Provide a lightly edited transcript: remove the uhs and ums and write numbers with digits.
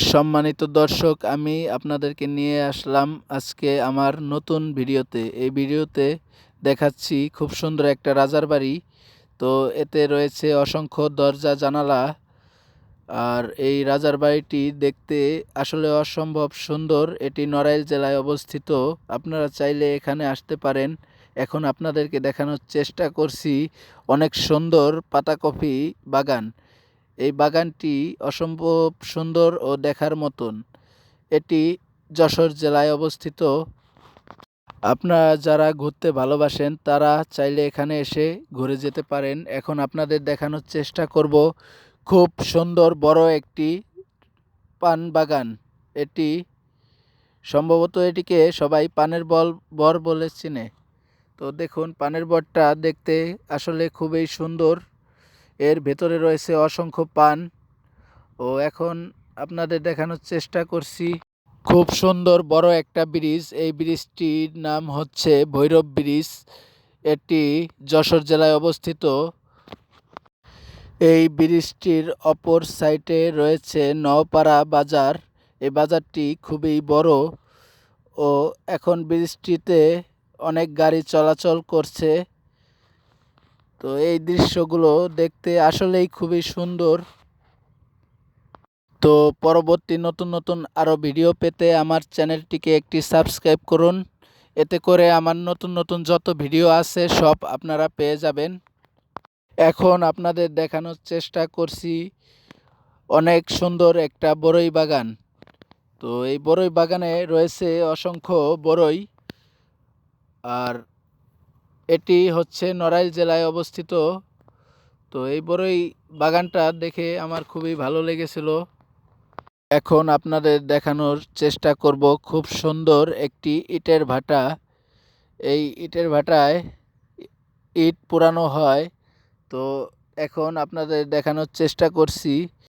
সম্মানিত দর্শক, আমি আপনাদেরকে নিয়ে আসলাম আজকে আমার নতুন ভিডিওতে। এই ভিডিওতে দেখাচ্ছি খুব সুন্দর একটা রাজার বাড়ি। তো এতে রয়েছে অসংখ্য দরজা জানালা। আর এই রাজার বাড়িটি দেখতে আসলে অসম্ভব সুন্দর। এটি নড়াইল জেলায় অবস্থিত। আপনারা চাইলে এখানে আসতে পারেন। এখন আপনাদেরকে দেখানোর চেষ্টা করছি অনেক সুন্দর পাতাকপি বাগান। এই বাগানটি অসম্ভব সুন্দর ও দেখার মতন। এটি যশোর জেলায় অবস্থিত। আপনারা যারা ঘুরতে ভালোবাসেন তারা চাইলে এখানে এসে ঘুরে যেতে পারেন। এখন আপনাদের দেখানোর চেষ্টা করব খুব সুন্দর বড় একটি পান বাগান। এটি সম্ভবত এটিকে সবাই পানের বর বলে চিনে। তো দেখুন, পানের বরটা দেখতে আসলে খুবই সুন্দর। এর ভেতরে রয়েছে অসংখ্য পান। ও এখন আপনাদের দেখানোর চেষ্টা করছি খুব সুন্দর বড় একটা ব্রিজ। এই ব্রিজটির নাম হচ্ছে ভৈরব ব্রিজ। এটি যশোর জেলায় অবস্থিত। এই ব্রিজটির অপর সাইডে রয়েছে নওপাড়া বাজার। এই বাজারটি খুবই বড় ও এখন ব্রিজটিতে অনেক গাড়ি চলাচল করছে। তো এই দৃশ্যগুলো দেখতে আসলেই খুবই সুন্দর। তো পরবর্তী নতুন নতুন আরও ভিডিও পেতে আমার চ্যানেলটিকে একটি সাবস্ক্রাইব করুন। এতে করে আমার নতুন নতুন যত ভিডিও আছে সব আপনারা পেয়ে যাবেন। এখন আপনাদের দেখানোর চেষ্টা করছি অনেক সুন্দর একটা বড়ই বাগান। তো এই বড়ই বাগানে রয়েছে অসংখ্য বড়ই। আর এটি হচ্ছে নড়াইল জেলায় অবস্থিত। তো এই বড়ই বাগানটা দেখে আমার খুবই ভালো লেগেছিল। এখন আপনাদের দেখানোর চেষ্টা করব খুব সুন্দর একটি ইটের ভাটা। এই ইটের ভাটায় ইট পোড়ানো হয়। তো এখন আপনাদের দেখানোর চেষ্টা করছি